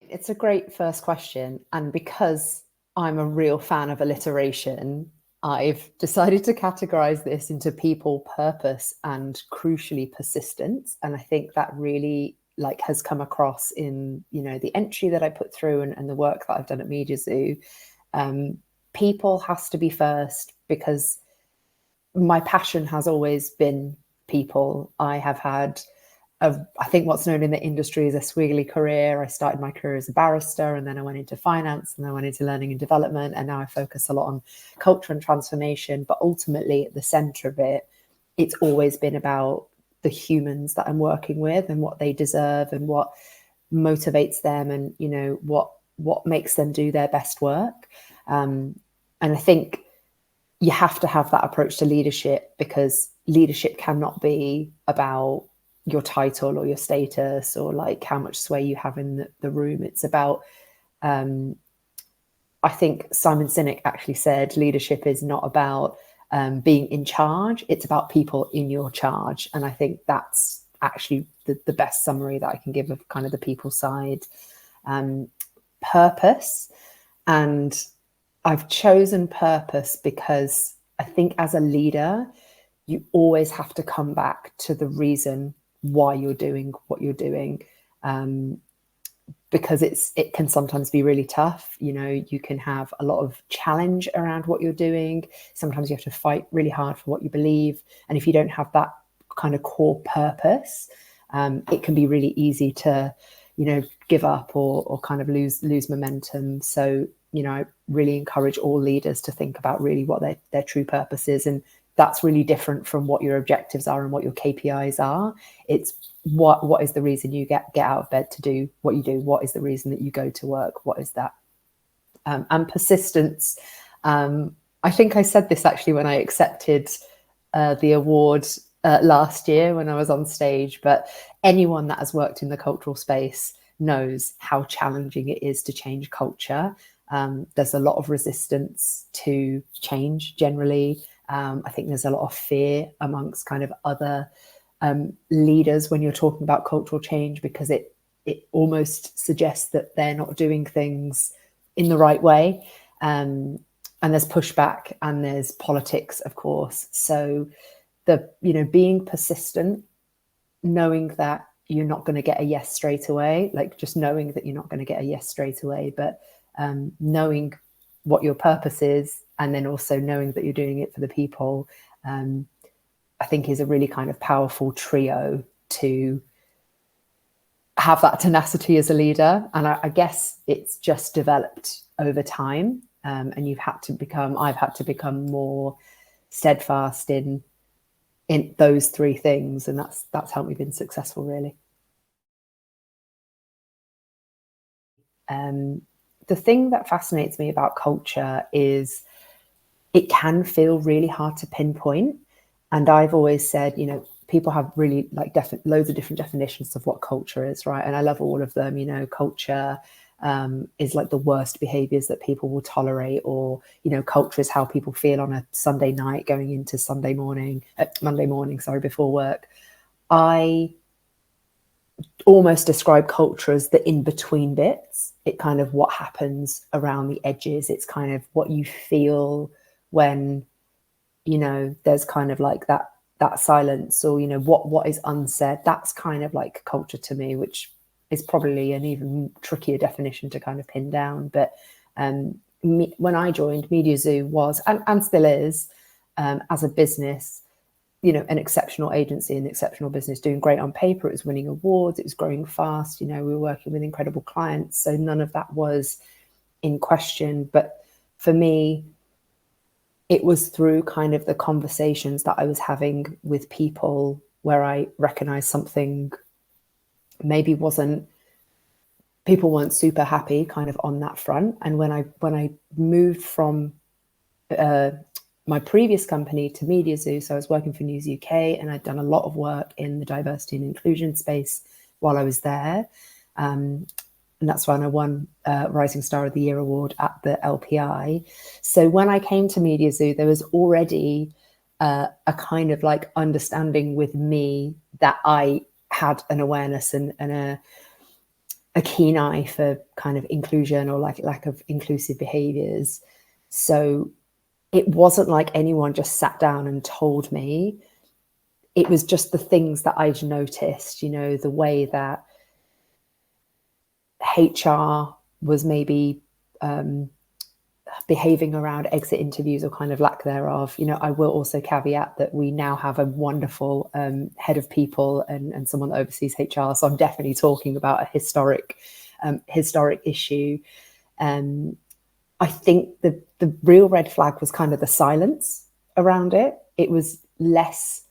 It's a great first question. And because I'm a real fan of alliteration, I've decided to categorize this into people, purpose, and crucially persistence. And I think that really has come across in, the entry that I put through and the work that I've done at Media Zoo. People has to be first, because my passion has always been people. I have had I think what's known in the industry as a squiggly career. I started my career as a barrister, and then I went into finance, and then I went into learning and development, and now I focus a lot on culture and transformation. But ultimately, at the center of it, it's always been about the humans that I'm working with and what they deserve and what motivates them, and what makes them do their best work. And I think you have to have that approach to leadership, because leadership cannot be about your title or your status or how much sway you have in the room. It's about, I think Simon Sinek actually said, leadership is not about being in charge. It's about people in your charge. And I think that's actually the best summary that I can give of kind of the people side. Purpose. And I've chosen purpose because I think as a leader, you always have to come back to the reason why you're doing what you're doing, because it can sometimes be really tough. You can have a lot of challenge around what you're doing. Sometimes you have to fight really hard for what you believe, and if you don't have that kind of core purpose, it can be really easy to give up or kind of lose momentum. So I really encourage all leaders to think about really what their true purpose is, and that's really different from what your objectives are and what your KPIs are. It's what is the reason you get out of bed to do what you do? What is the reason that you go to work? What is that? And persistence. I think I said this actually when I accepted the award last year when I was on stage, but anyone that has worked in the cultural space knows how challenging it is to change culture. There's a lot of resistance to change generally. I think there's a lot of fear amongst kind of other leaders when you're talking about cultural change, because it almost suggests that they're not doing things in the right way. And there's pushback and there's politics, of course. So being persistent, knowing that you're not going to get a yes straight away, just knowing that you're not going to get a yes straight away, but knowing what your purpose is, and then also knowing that you're doing it for the people, I think is a really kind of powerful trio to have that tenacity as a leader. And I guess it's just developed over time. And I've had to become more steadfast in those three things. And that's helped me be successful, really. The thing that fascinates me about culture is it can feel really hard to pinpoint. And I've always said, people have really loads of different definitions of what culture is, right? And I love all of them. Culture is the worst behaviors that people will tolerate, or, culture is how people feel on a Sunday night going into Monday morning, before work. I almost describe culture as the in-between bits. It kind of what happens around the edges. It's kind of what you feel when, there's kind of that silence, or, what is unsaid. That's kind of like culture to me, which is probably an even trickier definition to kind of pin down. But when I joined, Media Zoo was, and still is, as a business, an exceptional agency, an exceptional business, doing great on paper. It was winning awards. It was growing fast. We were working with incredible clients. So none of that was in question. But for me, it was through kind of the conversations that I was having with people where I recognized something maybe people weren't super happy kind of on that front. And when I moved from my previous company to Media Zoo, so I was working for News UK, and I'd done a lot of work in the diversity and inclusion space while I was there. And that's when I won Rising Star of the Year award at the LPI. So when I came to Media Zoo, there was already a kind of understanding with me that I had an awareness and a keen eye for kind of inclusion or like lack of inclusive behaviors. So it wasn't like anyone just sat down and told me. It was just the things that I'd noticed, you know, the way that HR was maybe behaving around exit interviews or kind of lack thereof. You know, I will also caveat that we now have a wonderful head of people and someone that oversees HR. So I'm definitely talking about a historic issue. I think the real red flag was kind of the silence around it. It was less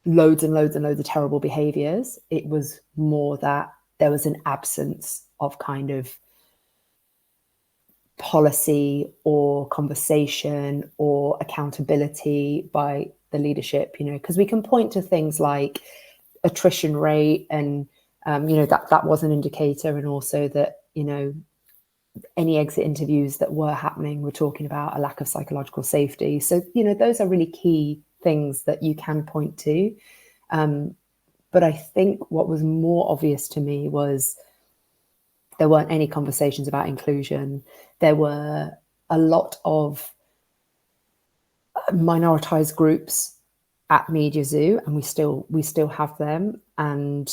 loads and loads and loads of terrible behaviors. It was more that there was an absence of kind of policy or conversation or accountability by the leadership, you know, because we can point to things like attrition rate and, you know, that was an indicator. And also that, you know, any exit interviews that were happening were talking about a lack of psychological safety. So, you know, those are really key things that you can point to. But I think what was more obvious to me was there weren't any conversations about inclusion. There were a lot of minoritized groups at Media Zoo, and we still have them. And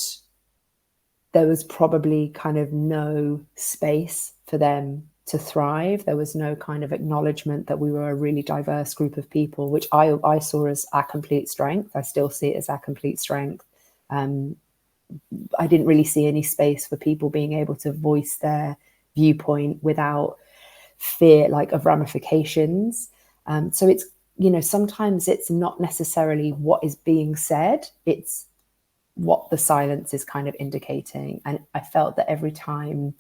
there was probably kind of no space for them to thrive. There was no kind of acknowledgement that we were a really diverse group of people, which I saw as our complete strength. I still see it as our complete strength. I didn't really see any space for people being able to voice their viewpoint without fear, like, of ramifications. So it's, you know, sometimes it's not necessarily what is being said, it's what the silence is kind of indicating. And I felt that every time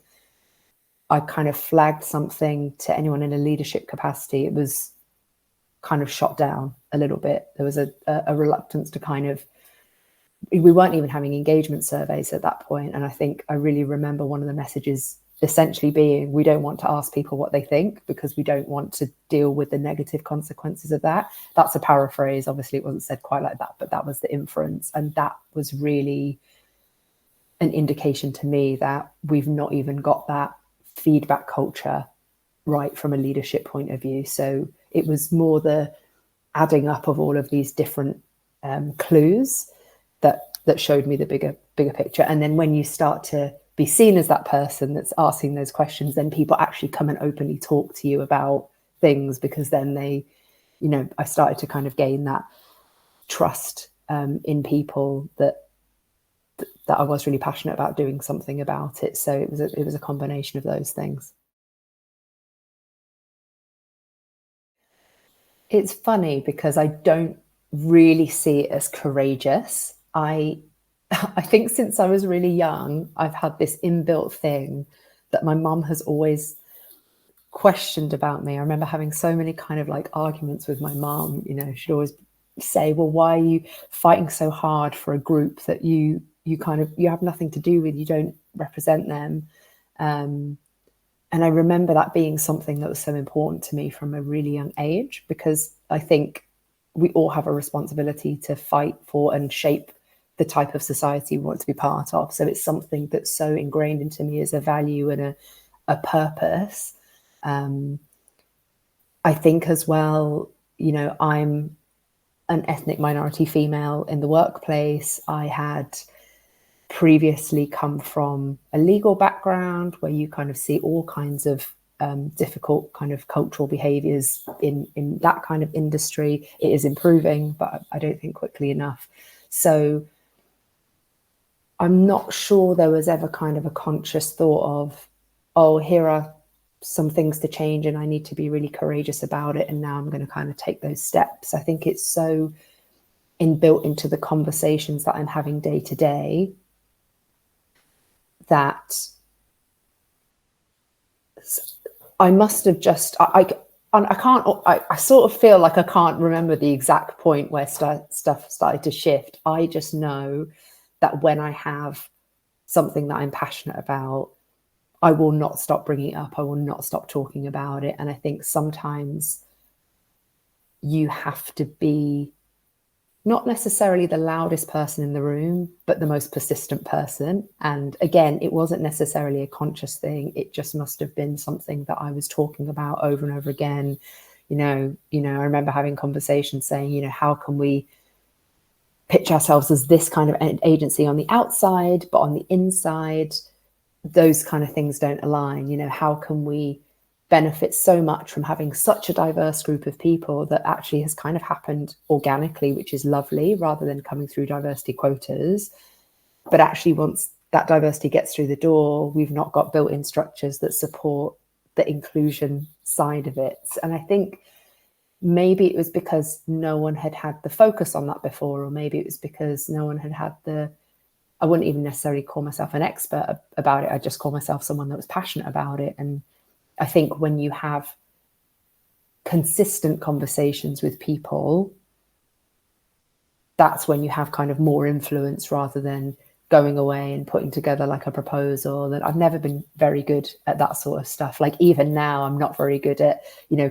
I kind of flagged something to anyone in a leadership capacity, it was kind of shot down a little bit. There was a reluctance to kind of, we weren't even having engagement surveys at that point. And I think I really remember one of the messages essentially being, we don't want to ask people what they think because we don't want to deal with the negative consequences of that. That's a paraphrase. Obviously, it wasn't said quite like that, but that was the inference. And that was really an indication to me that we've not even got that feedback culture right from a leadership point of view. So it was more the adding up of all of these different clues that showed me the bigger picture. And then when you start to be seen as that person that's asking those questions, then people actually come and openly talk to you about things, because then they, you know, I started to kind of gain that trust in people that I was really passionate about doing something about it. So it was a combination of those things. It's funny because I don't really see it as courageous. I think since I was really young, I've had this inbuilt thing that my mum has always questioned about me. I remember having so many kind of like arguments with my mum. You know, she'd always say, well, why are you fighting so hard for a group that you have nothing to do with, you don't represent them. And I remember that being something that was so important to me from a really young age, because I think we all have a responsibility to fight for and shape the type of society we want to be part of. So it's something that's so ingrained into me as a value and a purpose. I think as well, you know, I'm an ethnic minority female in the workplace. I had previously come from a legal background where you kind of see all kinds of difficult kind of cultural behaviors in that kind of industry. It is improving, but I don't think quickly enough. So I'm not sure there was ever kind of a conscious thought of, oh, here are some things to change and I need to be really courageous about it, and now I'm going to kind of take those steps. I think it's so inbuilt into the conversations that I'm having day to day that I must have just, I can't, I sort of feel like I can't remember the exact point where stuff started to shift. I just know that when I have something that I'm passionate about, I will not stop bringing it up. I will not stop talking about it. And I think sometimes you have to be not necessarily the loudest person in the room, but the most persistent person. And again, it wasn't necessarily a conscious thing. It just must have been something that I was talking about over and over again. I remember having conversations saying, how can we pitch ourselves as this kind of agency on the outside, but on the inside, those kind of things don't align. How can we benefit so much from having such a diverse group of people that actually has kind of happened organically, which is lovely, rather than coming through diversity quotas. But actually, once that diversity gets through the door, we've not got built-in structures that support the inclusion side of it. And I think maybe it was because no one had had the focus on that before, or maybe it was because no one had had I wouldn't even necessarily call myself an expert about it. I'd just call myself someone that was passionate about it. And I think when you have consistent conversations with people, that's when you have kind of more influence, rather than going away and putting together like a proposal. That I've never been very good at that sort of stuff. Like even now, I'm not very good at,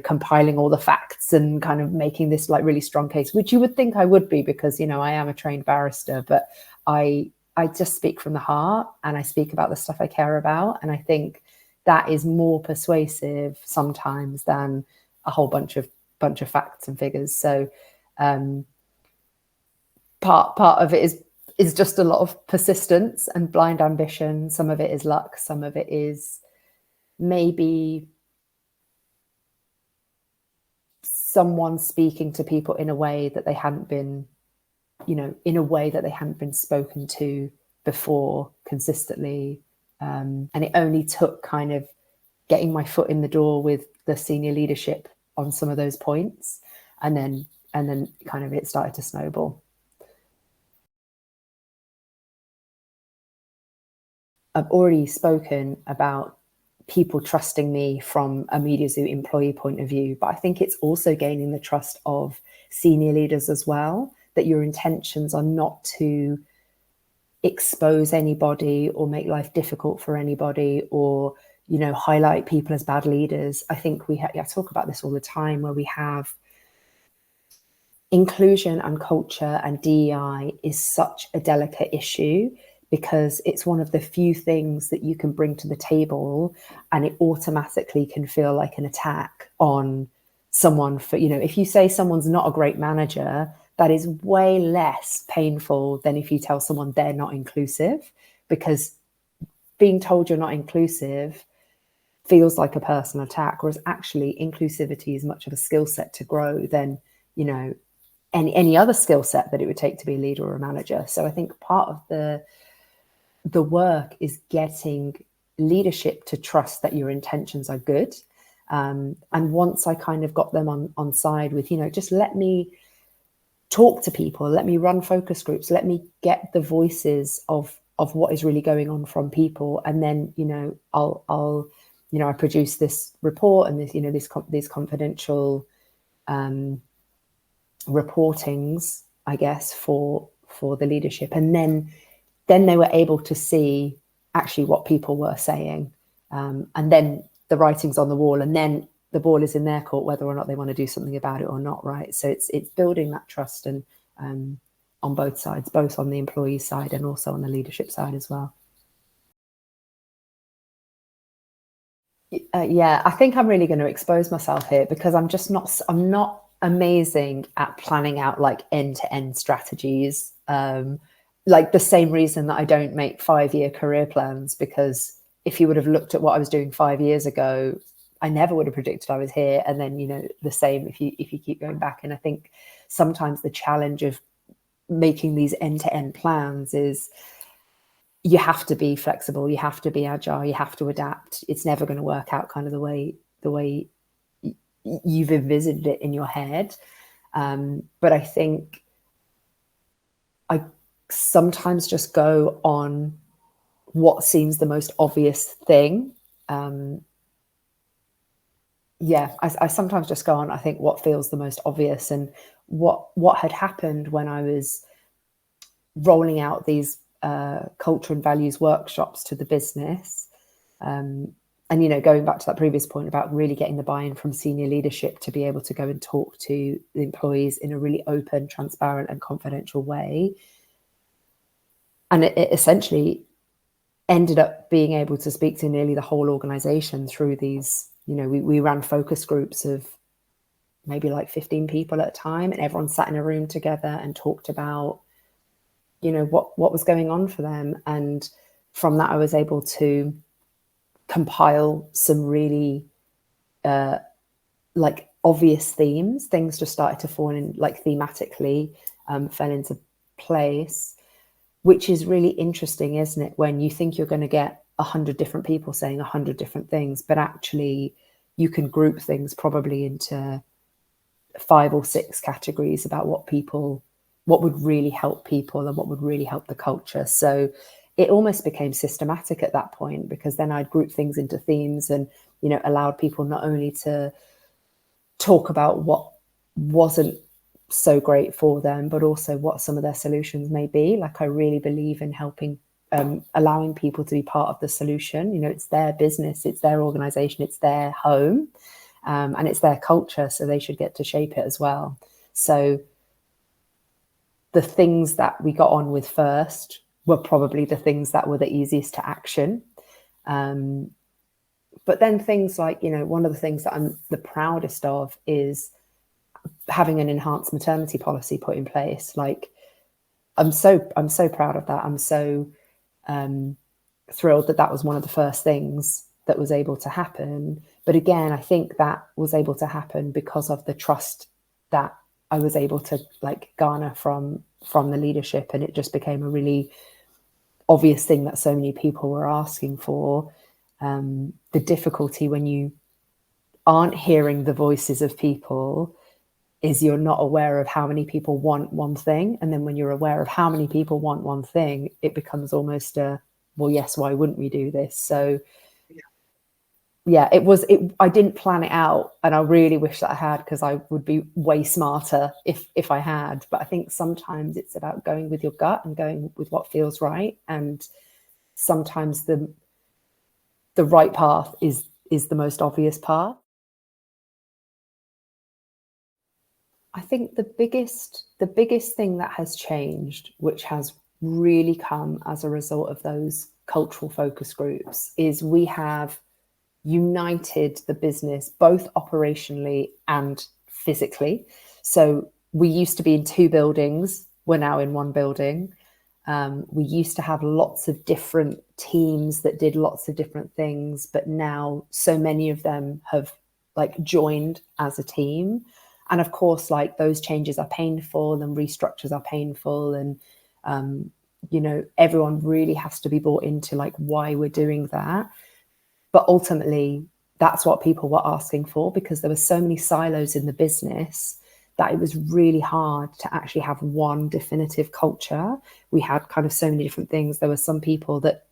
compiling all the facts and kind of making this like really strong case, which you would think I would be, because, I am a trained barrister, but I just speak from the heart, and I speak about the stuff I care about. And I think that is more persuasive sometimes than a whole bunch of facts and figures. So part of it is just a lot of persistence and blind ambition. Some of it is luck. Some of it is maybe someone speaking to people in a way that they hadn't been, spoken to before consistently. And it only took kind of getting my foot in the door with the senior leadership on some of those points, and then kind of it started to snowball. I've already spoken about people trusting me from a MediaZoo employee point of view, but I think it's also gaining the trust of senior leaders as well, that your intentions are not to expose anybody or make life difficult for anybody, or highlight people as bad leaders. I think I talk about this all the time, where we have inclusion and culture and DEI is such a delicate issue, because it's one of the few things that you can bring to the table, and it automatically can feel like an attack on someone for, if you say someone's not a great manager, that is way less painful than if you tell someone they're not inclusive, because being told you're not inclusive feels like a personal attack, whereas actually inclusivity is much of a skill set to grow than, any other skill set that it would take to be a leader or a manager. So I think part of the work is getting leadership to trust that your intentions are good. And once I kind of got them on side with, just let me talk to people, let me run focus groups, let me get the voices of what is really going on from people. And then, I'll I produce this report and this, these confidential reportings, I guess, for the leadership. And then they were able to see actually what people were saying. And then the writing's on the wall, and then the ball is in their court, whether or not they want to do something about it or not, right? So it's building that trust, and on both sides, both on the employee side and also on the leadership side as well. Yeah, I think I'm really going to expose myself here, because I'm not amazing at planning out like end-to-end strategies. Like the same reason that I don't make 5-year career plans, because if you would have looked at what I was doing 5 years ago, I never would have predicted I was here. And then, the same if you keep going back. And I think sometimes the challenge of making these end-to-end plans is you have to be flexible, you have to be agile, you have to adapt. It's never going to work out kind of the way you've envisaged it in your head. But I think I sometimes just go on what seems the most obvious thing. I sometimes just go on, I think, what feels the most obvious. And what had happened when I was rolling out these culture and values workshops to the business, And, you know, going back to that previous point about really getting the buy-in from senior leadership to be able to go and talk to the employees in a really open, transparent and confidential way. And it essentially ended up being able to speak to nearly the whole organization through these, you know, we ran focus groups of maybe like 15 people at a time, and everyone sat in a room together and talked about, you know, what was going on for them. And from that, I was able to compile some really like obvious themes. Things just started to fall in, like thematically fell into place, which is really interesting, isn't it? When you think you're going to get 100 different people saying 100 different things, but actually you can group things probably into 5 or 6 categories about what would really help people and what would really help the culture. So it almost became systematic at that point, because then I'd group things into themes and, you know, allowed people not only to talk about what wasn't so great for them, but also what some of their solutions may be. Like, I really believe in helping, allowing people to be part of the solution. You know, it's their business, it's their organization, it's their home, and it's their culture, so they should get to shape it as well. So the things that we got on with first were probably the things that were the easiest to action. But then things like, you know, one of the things that I'm the proudest of is having an enhanced maternity policy put in place. Like, I'm so proud of that. I'm so thrilled that was one of the first things that was able to happen. But again, I think that was able to happen because of the trust that I was able to like garner from the leadership, and it just became a really obvious thing that so many people were asking for. The difficulty when you aren't hearing the voices of people is you're not aware of how many people want one thing. And then when you're aware of how many people want one thing, it becomes almost a, well, yes, why wouldn't we do this? So yeah, I didn't plan it out, and I really wish that I had, because I would be way smarter if I had. But I think sometimes it's about going with your gut and going with what feels right. And sometimes the right path is the most obvious path. I think the biggest thing that has changed, which has really come as a result of those cultural focus groups, is we have united the business both operationally and physically. So we used to be in 2 buildings, we're now in 1 building. We used to have lots of different teams that did lots of different things, but now so many of them have like joined as a team. And of course, like, those changes are painful and restructures are painful, and you know, everyone really has to be bought into like why we're doing that. But ultimately, that's what people were asking for, because there were so many silos in the business that it was really hard to actually have one definitive culture. We had kind of so many different things. There were some people that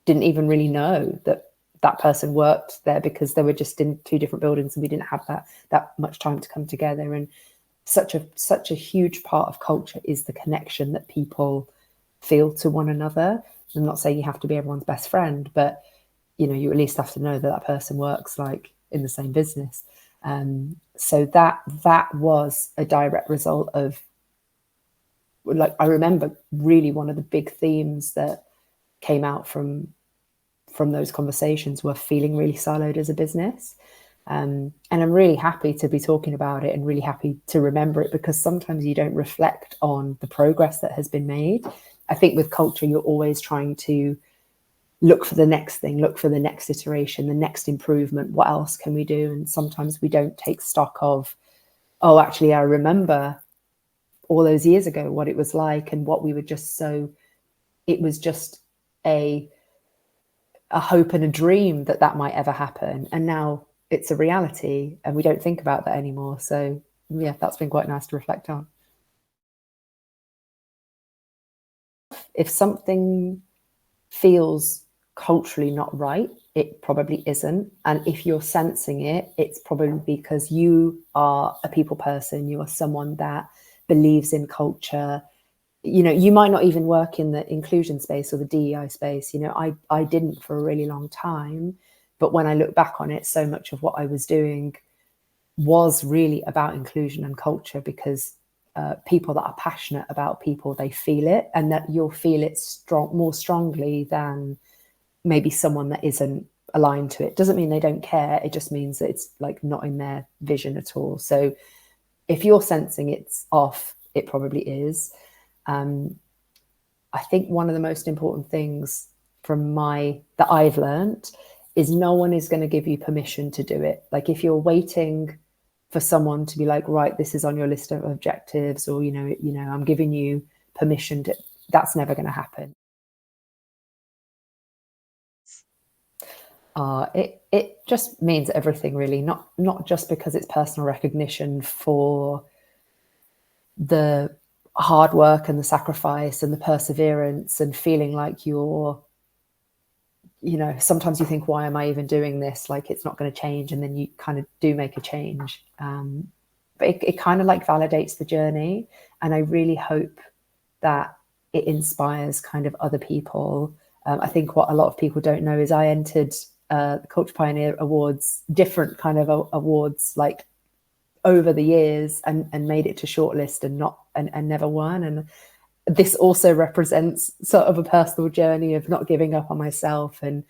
didn't even really know that that person worked there, because they were just in 2 different buildings and we didn't have that much time to come together. And such a huge part of culture is the connection that people feel to one another. I'm not saying you have to be everyone's best friend, but you know, you at least have to know that that person works like in the same business. So that was a direct result of, like, I remember really one of the big themes that came out from those conversations were feeling really siloed as a business. And I'm really happy to be talking about it and really happy to remember it, because sometimes you don't reflect on the progress that has been made. I think with culture, you're always trying to look for the next thing, look for the next iteration, the next improvement. What else can we do? And sometimes we don't take stock of, oh, actually, I remember all those years ago what it was like, and what we were just so, it was just a hope and a dream that might ever happen. And now it's a reality, and we don't think about that anymore. So yeah, that's been quite nice to reflect on. If something feels culturally not right, it probably isn't. And if you're sensing it, it's probably because you are a people person, you are someone that believes in culture. You know, you might not even work in the inclusion space or the DEI space. You know, I didn't for a really long time, But when I look back on it, so much of what I was doing was really about inclusion and culture, because people that are passionate about people, they feel it, and that you'll feel it more strongly than maybe someone that isn't aligned to it. Doesn't mean they don't care. It just means that it's like not in their vision at all. So if you're sensing it's off, it probably is. I think one of the most important things that I've learned is no one is going to give you permission to do it. Like if you're waiting for someone to be like, right, this is on your list of objectives, or, I'm giving you permission to, that's never going to happen. It just means everything, really, not just because it's personal recognition for the hard work and the sacrifice and the perseverance, and feeling like sometimes you think, why am I even doing this? Like, it's not going to change. And then you kind of do make a change. But it kind of like validates the journey. And I really hope that it inspires kind of other people. I think what a lot of people don't know is I entered the Culture Pioneer Awards, different kind of awards, like over the years, and made it to shortlist and never won. And this also represents sort of a personal journey of not giving up on myself. And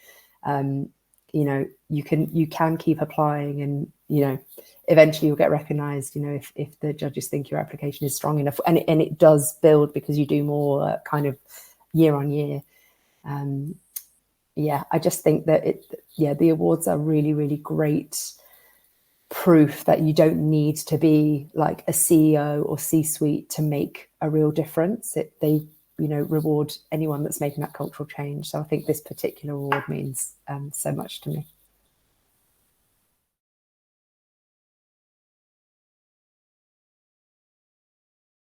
you can keep applying, and eventually you'll get recognized, if the judges think your application is strong enough, and it does build, because you do more kind of year on year. I just think that the awards are really, really great proof that you don't need to be like a CEO or C-suite to make a real difference. They reward anyone that's making that cultural change. So I think this particular award means so much to me.